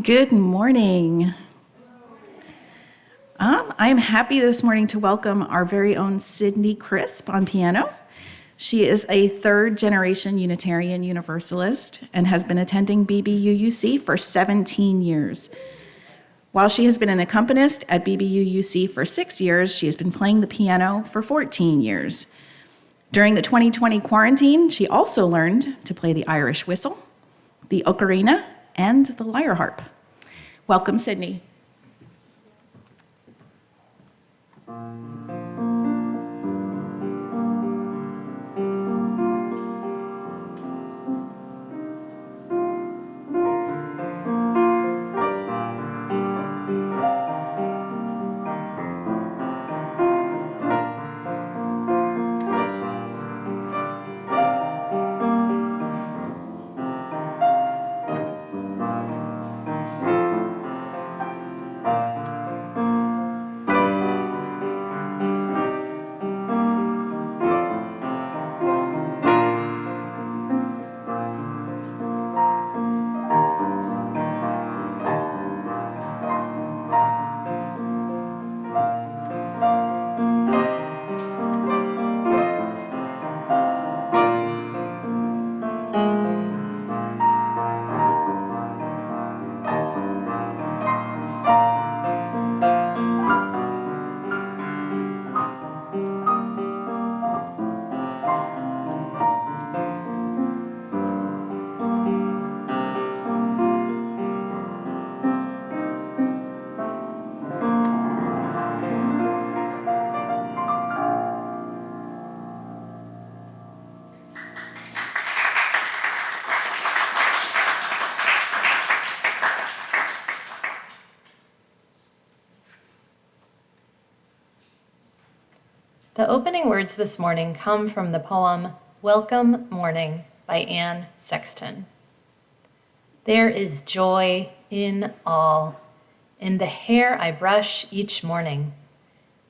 Good morning. I'm happy this morning to welcome our very own Sydney Crisp on piano. She is a third-generation Unitarian Universalist and has been attending BBUUC for 17 years. While she has been an accompanist at BBUUC for 6 years, she has been playing the piano for 14 years. During the 2020 quarantine, she also learned to play the Irish whistle, the ocarina, and the lyre harp. Welcome, Sydney. The opening words this morning come from the poem Welcome Morning by Anne Sexton. There is joy in all, in the hair I brush each morning,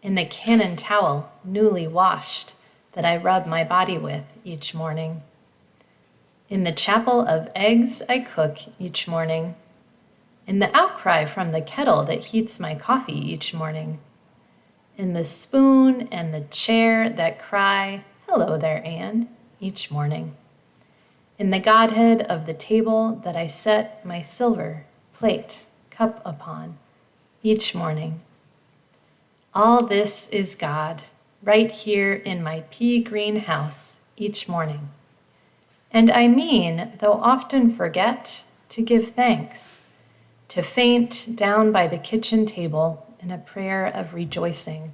in the cannon towel newly washed that I rub my body with each morning, in the chapel of eggs I cook each morning, in the outcry from the kettle that heats my coffee each morning, in the spoon and the chair that cry, "Hello there, Anne," each morning, in the Godhead of the table that I set my silver plate, cup upon each morning. All this is God, right here in my pea green house each morning. And I mean, though often forget, to give thanks, to faint down by the kitchen table in a prayer of rejoicing,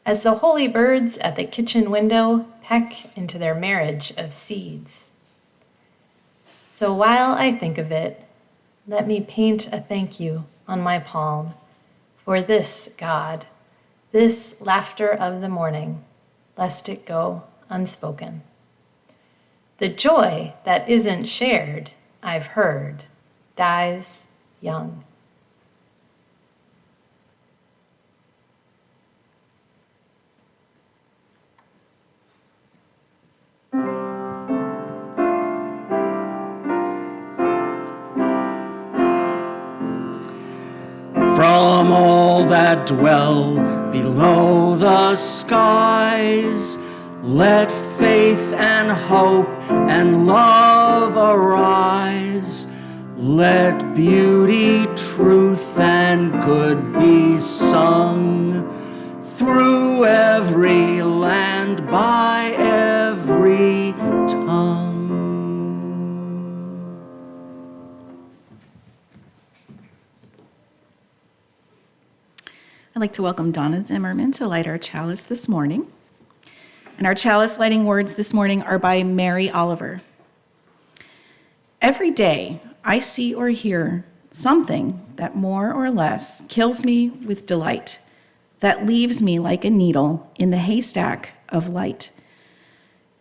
as the holy birds at the kitchen window peck into their marriage of seeds. So while I think of it, let me paint a thank you on my palm for this, God, this laughter of the morning, lest it go unspoken. The joy that isn't shared, I've heard, dies young. From all that dwell below the skies, let faith and hope and love arise. Let beauty, truth, and good be sung through every land, by every tongue. I'd like to welcome Donna Zimmerman to light our chalice this morning. And our chalice lighting words this morning are by Mary Oliver. Every day I see or hear something that more or less kills me with delight, that leaves me like a needle in the haystack of light.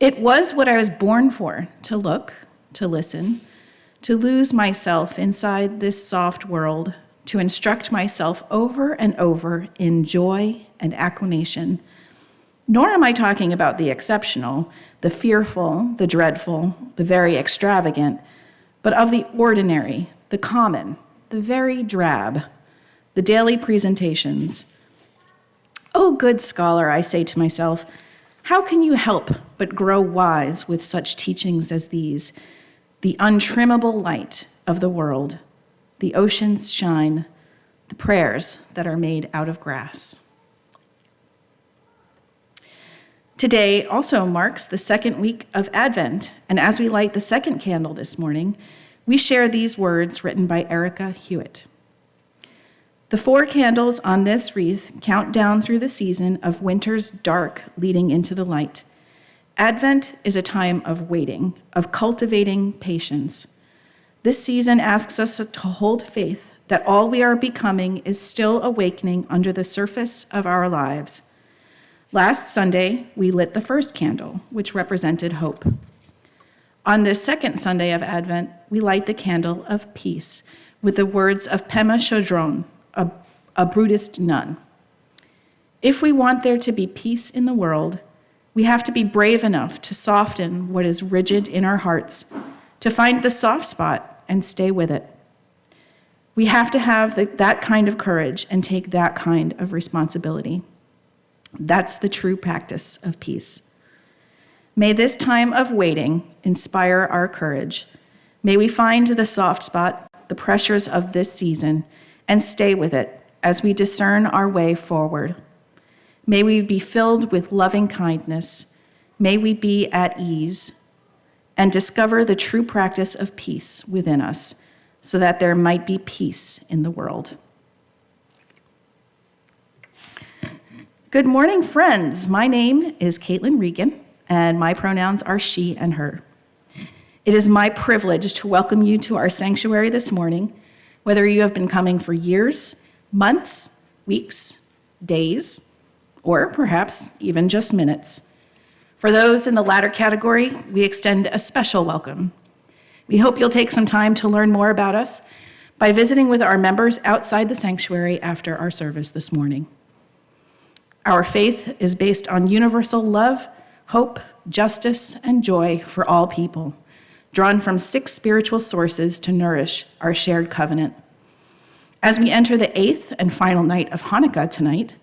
It was what I was born for, to look, to listen, to lose myself inside this soft world, to instruct myself over and over in joy and acclamation. Nor am I talking about the exceptional, the fearful, the dreadful, the very extravagant, but of the ordinary, the common, the very drab, the daily presentations. Oh, good scholar, I say to myself, how can you help but grow wise with such teachings as these? The untrimmable light of the world, the ocean's shine, the prayers that are made out of grass. Today also marks the second week of Advent, and as we light the second candle this morning, we share these words written by Erica Hewitt. The 4 candles on this wreath count down through the season of winter's dark leading into the light. Advent is a time of waiting, of cultivating patience. This season asks us to hold faith that all we are becoming is still awakening under the surface of our lives. Last Sunday, we lit the first candle, which represented hope. On this second Sunday of Advent, we light the candle of peace with the words of Pema Chodron, a Buddhist nun. If we want there to be peace in the world, we have to be brave enough to soften what is rigid in our hearts, to find the soft spot and stay with it. We have to have that kind of courage and take that kind of responsibility. That's the true practice of peace. May this time of waiting inspire our courage. May we find the soft spot, the pressures of this season, and stay with it as we discern our way forward. May we be filled with loving kindness. May we be at ease and discover the true practice of peace within us so that there might be peace in the world. Good morning, friends. My name is Caitlin Regan, and my pronouns are she and her. It is my privilege to welcome you to our sanctuary this morning, whether you have been coming for years, months, weeks, days, or perhaps even just minutes. For those in the latter category, we extend a special welcome. We hope you'll take some time to learn more about us by visiting with our members outside the sanctuary after our service this morning. Our faith is based on universal love, hope, justice, and joy for all people, drawn from 6 spiritual sources to nourish our shared covenant. As we enter the 8th and final night of Hanukkah tonight,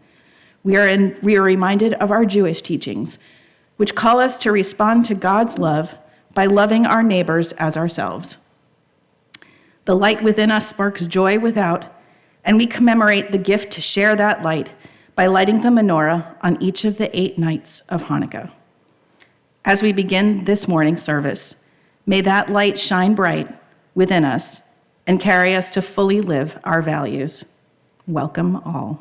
we are reminded of our Jewish teachings, which call us to respond to God's love by loving our neighbors as ourselves. The light within us sparks joy without, and we commemorate the gift to share that light by lighting the menorah on each of the 8 nights of Hanukkah. As we begin this morning's service, may that light shine bright within us and carry us to fully live our values. Welcome all.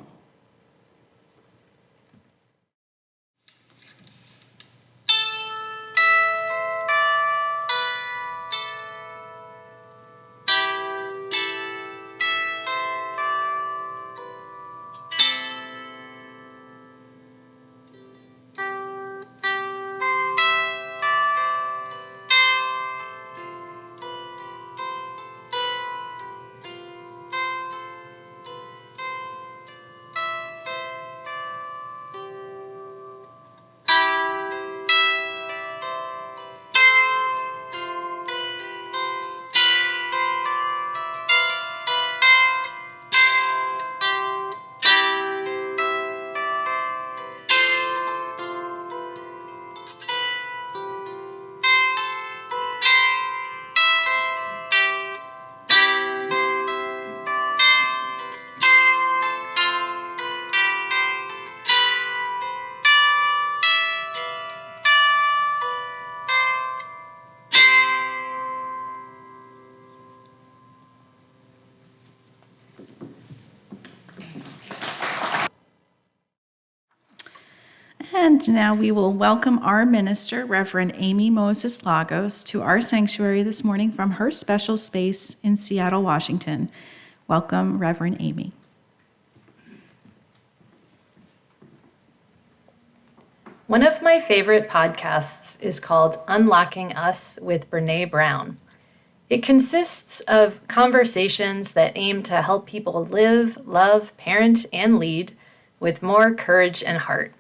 And now we will welcome our minister, Reverend Amy Moses Lagos, to our sanctuary this morning from her special space in Seattle, Washington. Welcome, Reverend Amy. One of my favorite podcasts is called Unlocking Us with Brene Brown. It consists of conversations that aim to help people live, love, parent, and lead with more courage and heart.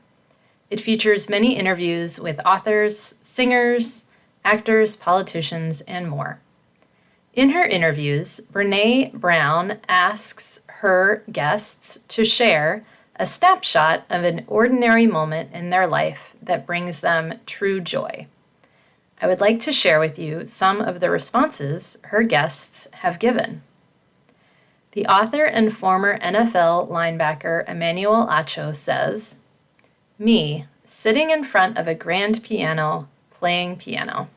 It features many interviews with authors, singers, actors, politicians, and more. In her interviews, Brene Brown asks her guests to share a snapshot of an ordinary moment in their life that brings them true joy. I would like to share with you some of the responses her guests have given. The author and former NFL linebacker Emmanuel Acho says, "Me, sitting in front of a grand piano, playing piano."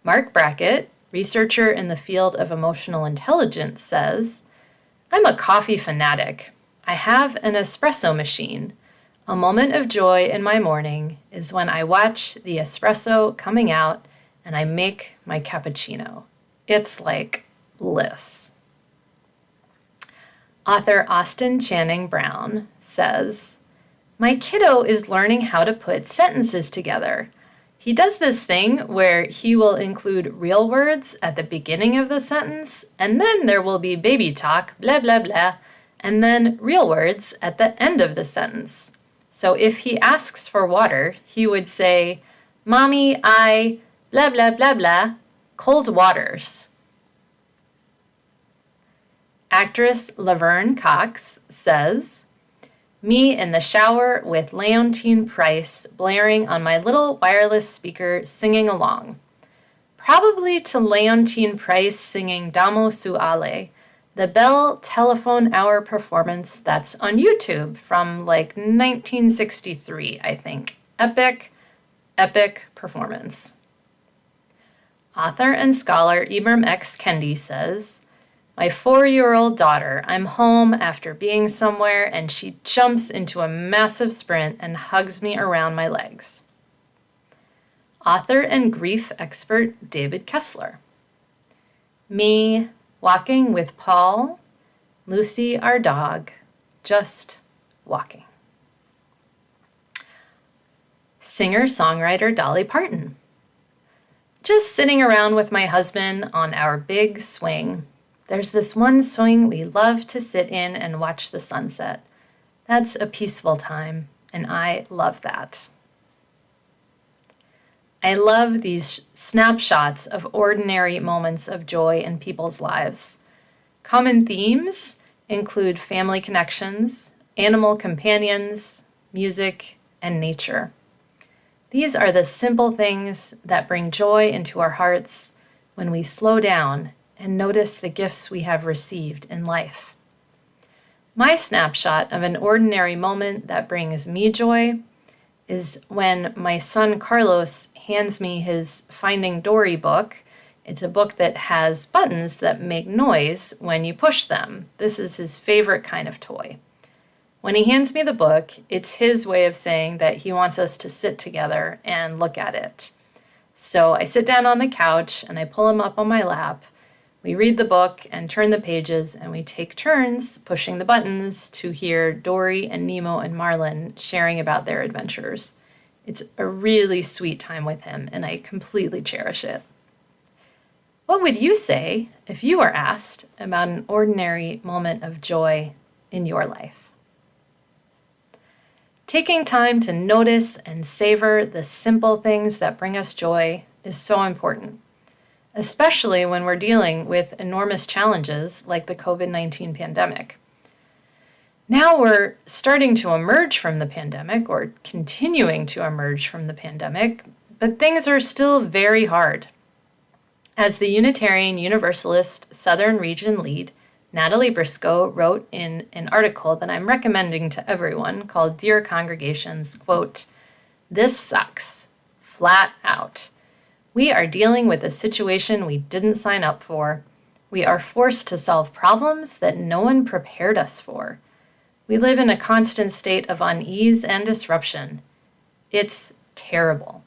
Mark Brackett, researcher in the field of emotional intelligence, says, "I'm a coffee fanatic. I have an espresso machine. A moment of joy in my morning is when I watch the espresso coming out and I make my cappuccino. It's like bliss." Author Austin Channing Brown says, "My kiddo is learning how to put sentences together. He does this thing where he will include real words at the beginning of the sentence, and then there will be baby talk, blah, blah, blah, and then real words at the end of the sentence. So if he asks for water, he would say, 'Mommy, I, blah, blah, blah, blah, cold waters.'" Actress Laverne Cox says, "Me in the shower with Leontine Price blaring on my little wireless speaker singing along. Probably to Leontine Price singing Damo Su Ale, the Bell Telephone Hour performance that's on YouTube from like 1963, I think. Epic, epic performance." Author and scholar Ibram X. Kendi says, "My 4-year-old daughter, I'm home after being somewhere and she jumps into a massive sprint and hugs me around my legs." Author and grief expert David Kessler. "Me, walking with Paul, Lucy, our dog, just walking." Singer-songwriter Dolly Parton. "Just sitting around with my husband on our big swing. There's this one swing we love to sit in and watch the sunset. That's a peaceful time, and I love that." I love these snapshots of ordinary moments of joy in people's lives. Common themes include family connections, animal companions, music, and nature. These are the simple things that bring joy into our hearts when we slow down and notice the gifts we have received in life. My snapshot of an ordinary moment that brings me joy is when my son Carlos hands me his Finding Dory book. It's a book that has buttons that make noise when you push them. This is his favorite kind of toy. When he hands me the book, it's his way of saying that he wants us to sit together and look at it. So I sit down on the couch and I pull him up on my lap. We read the book and turn the pages, and we take turns pushing the buttons to hear Dory and Nemo and Marlin sharing about their adventures. It's a really sweet time with him, and I completely cherish it. What would you say if you were asked about an ordinary moment of joy in your life? Taking time to notice and savor the simple things that bring us joy is so important, especially when we're dealing with enormous challenges like the COVID-19 pandemic. Now we're starting to emerge from the pandemic, or continuing to emerge from the pandemic, but things are still very hard. As the Unitarian Universalist Southern Region lead, Natalie Briscoe wrote in an article that I'm recommending to everyone called Dear Congregations, quote, "This sucks, flat out. We are dealing with a situation we didn't sign up for. We are forced to solve problems that no one prepared us for. We live in a constant state of unease and disruption. It's terrible.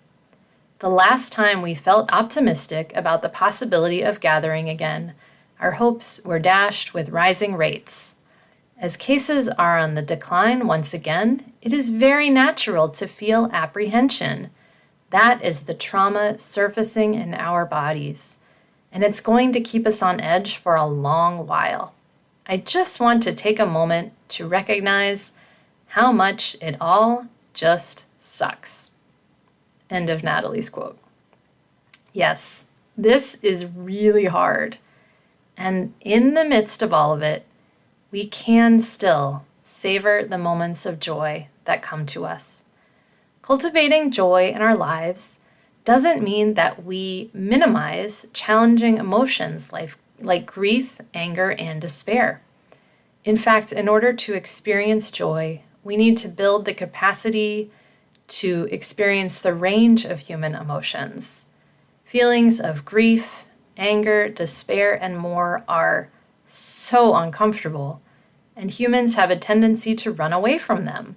The last time we felt optimistic about the possibility of gathering again, our hopes were dashed with rising rates. As cases are on the decline once again, it is very natural to feel apprehension. That is the trauma surfacing in our bodies, and it's going to keep us on edge for a long while. I just want to take a moment to recognize how much it all just sucks." End of Natalie's quote. Yes, This is really hard. And in the midst of all of it, we can still savor the moments of joy that come to us. Cultivating joy in our lives doesn't mean that we minimize challenging emotions like grief, anger, and despair. In fact, in order to experience joy, we need to build the capacity to experience the range of human emotions. Feelings of grief, anger, despair, and more are so uncomfortable, and humans have a tendency to run away from them.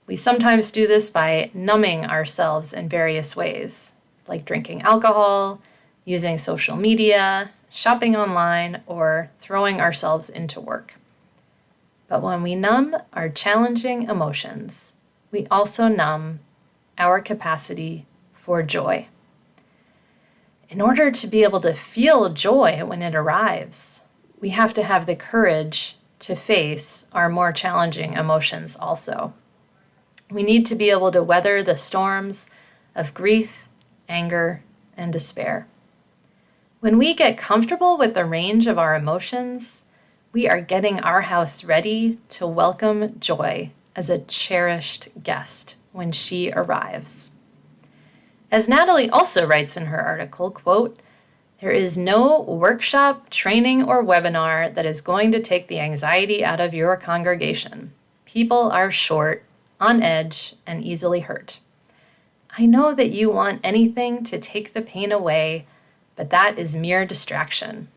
We sometimes do this by numbing ourselves in various ways, like drinking alcohol, using social media, shopping online, or throwing ourselves into work. But when we numb our challenging emotions, we also numb our capacity for joy. In order to be able to feel joy when it arrives, we have to have the courage to face our more challenging emotions also. We need to be able to weather the storms of grief, anger, and despair. When we get comfortable with the range of our emotions, we are getting our house ready to welcome joy as a cherished guest when she arrives. As Natalie also writes in her article, quote, "There is no workshop, training, or webinar that is going to take the anxiety out of your congregation. People are short, on edge, and easily hurt. I know that you want anything to take the pain away, but that is mere distraction.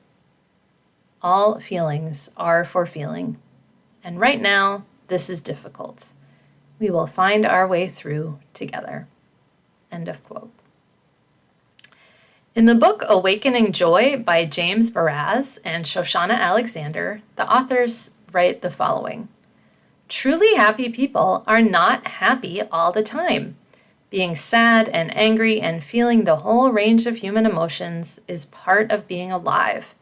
All feelings are for feeling, and right now, this is difficult. We will find our way through together." End of quote. In the book Awakening Joy by James Baraz and Shoshana Alexander, the authors write the following: "Truly happy people are not happy all the time. Being sad and angry and feeling the whole range of human emotions is part of being alive.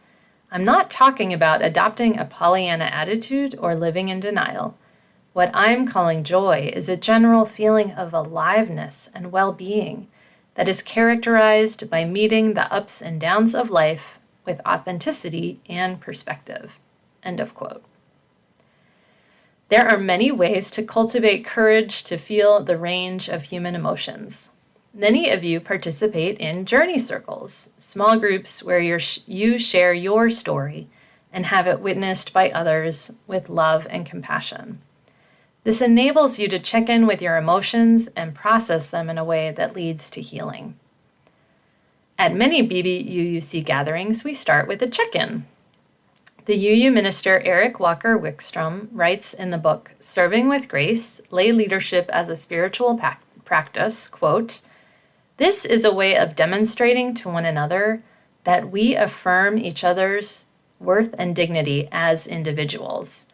I'm not talking about adopting a Pollyanna attitude or living in denial. What I'm calling joy is a general feeling of aliveness and well-being that is characterized by meeting the ups and downs of life with authenticity and perspective." End of quote. There are many ways to cultivate courage to feel the range of human emotions. Many of you participate in journey circles, small groups where you share your story and have it witnessed by others with love and compassion. This enables you to check in with your emotions and process them in a way that leads to healing. At many BBUUC gatherings, we start with a check-in. The UU minister Eric Walker Wickstrom writes in the book Serving with Grace, Lay Leadership as a Spiritual Practice, quote, "This is a way of demonstrating to one another that we affirm each other's worth and dignity as individuals.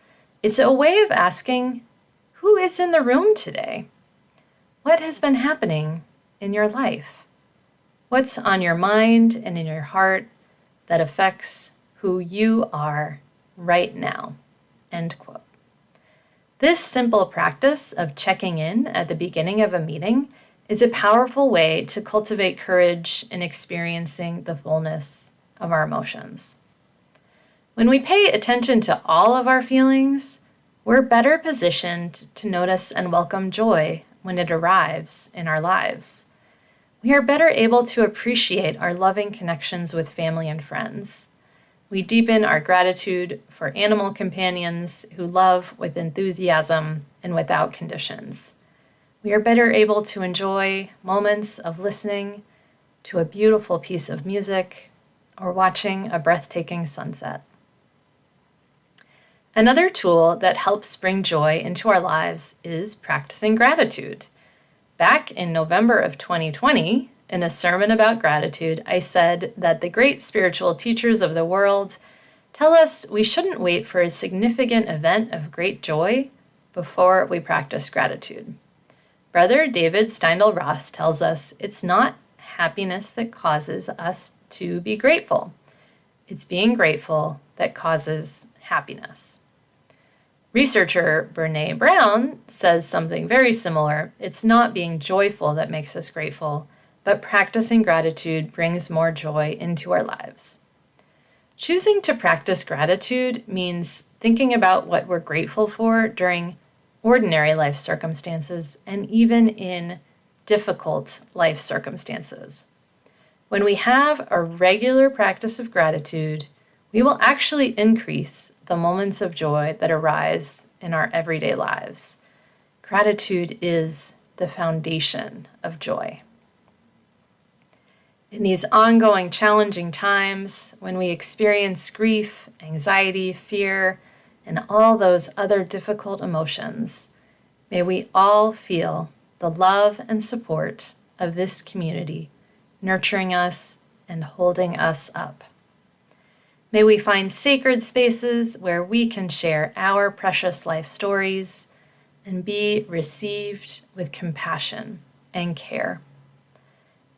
It's a way of asking, who is in the room today? What has been happening in your life? What's on your mind and in your heart that affects who you are right now?" End quote. This simple practice of checking in at the beginning of a meeting is a powerful way to cultivate courage in experiencing the fullness of our emotions. When we pay attention to all of our feelings, we're better positioned to notice and welcome joy when it arrives in our lives. We are better able to appreciate our loving connections with family and friends. We deepen our gratitude for animal companions who love with enthusiasm and without conditions. We are better able to enjoy moments of listening to a beautiful piece of music or watching a breathtaking sunset. Another tool that helps bring joy into our lives is practicing gratitude. Back in November of 2020, in a sermon about gratitude, I said that the great spiritual teachers of the world tell us we shouldn't wait for a significant event of great joy before we practice gratitude. Brother David Steindl-Ross tells us it's not happiness that causes us to be grateful. It's being grateful that causes happiness. Researcher Brené Brown says something very similar. It's not being joyful that makes us grateful, but practicing gratitude brings more joy into our lives. Choosing to practice gratitude means thinking about what we're grateful for during ordinary life circumstances and even in difficult life circumstances. When we have a regular practice of gratitude, we will actually increase the moments of joy that arise in our everyday lives. Gratitude is the foundation of joy. In these ongoing challenging times, when we experience grief, anxiety, fear, and all those other difficult emotions, may we all feel the love and support of this community, nurturing us and holding us up. May we find sacred spaces where we can share our precious life stories and be received with compassion and care.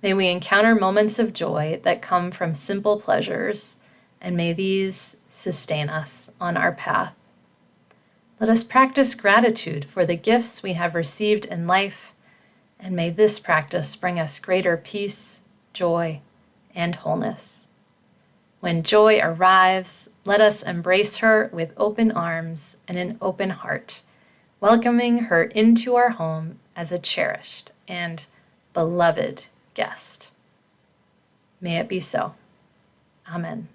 May we encounter moments of joy that come from simple pleasures, and may these sustain us on our path. Let us practice gratitude for the gifts we have received in life, and may this practice bring us greater peace, joy, and wholeness. When joy arrives, let us embrace her with open arms and an open heart, welcoming her into our home as a cherished and beloved guest. May it be so. Amen.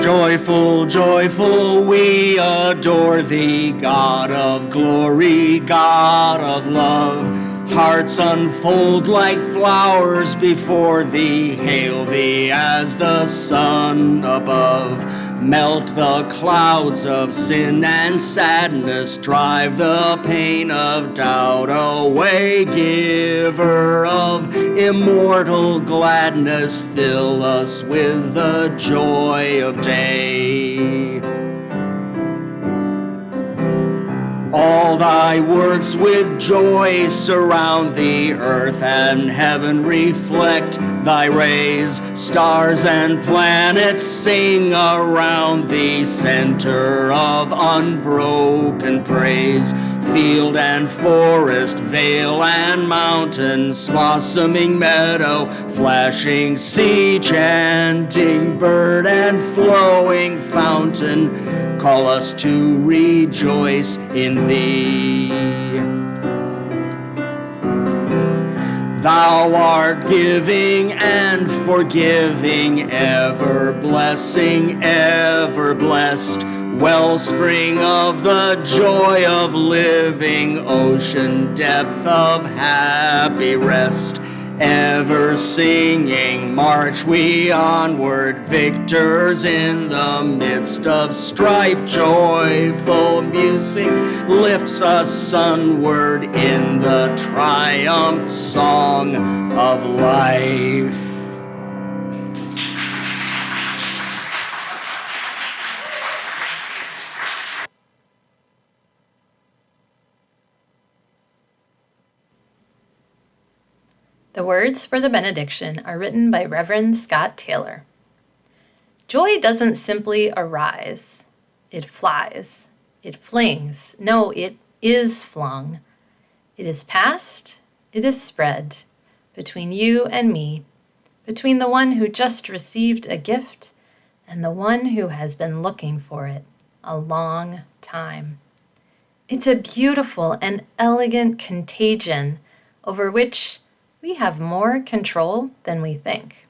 Joyful, joyful, we adore thee, God of glory, God of love. Hearts unfold like flowers before thee, hail thee as the sun above. Melt the clouds of sin and sadness, drive the pain of doubt away. Giver of immortal gladness, fill us with the joy of day. All thy works with joy surround thee, earth and heaven reflect thy rays. Stars and planets sing around thee, center of unbroken praise. Field and forest, vale and mountain, blossoming meadow, flashing sea, chanting bird and flowing fountain, call us to rejoice in thee. Thou art giving and forgiving, ever blessing, ever blessed, wellspring of the joy of living, ocean depth of happy rest. Ever singing, march we onward, victors in the midst of strife. Joyful music lifts us sunward in the triumph song of life. The words for the benediction are written by Reverend Scott Taylor. Joy doesn't simply arise. It flies. It flings. No, it is flung. It is passed. It is spread between you and me, between the one who just received a gift and the one who has been looking for it a long time. It's a beautiful and elegant contagion over which we have more control than we think.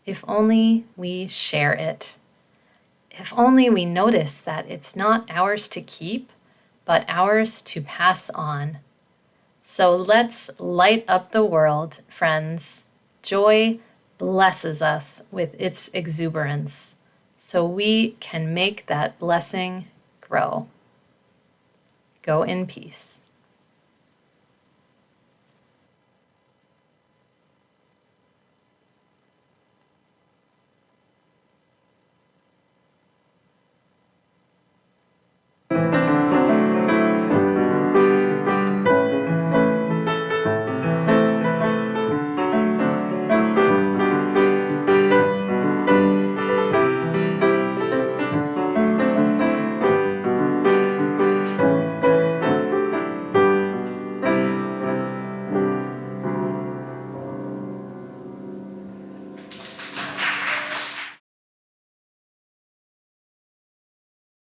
If only we share it. If only we notice that it's not ours to keep, but ours to pass on. So let's light up the world, friends. Joy blesses us with its exuberance, so we can make that blessing grow. Go in peace.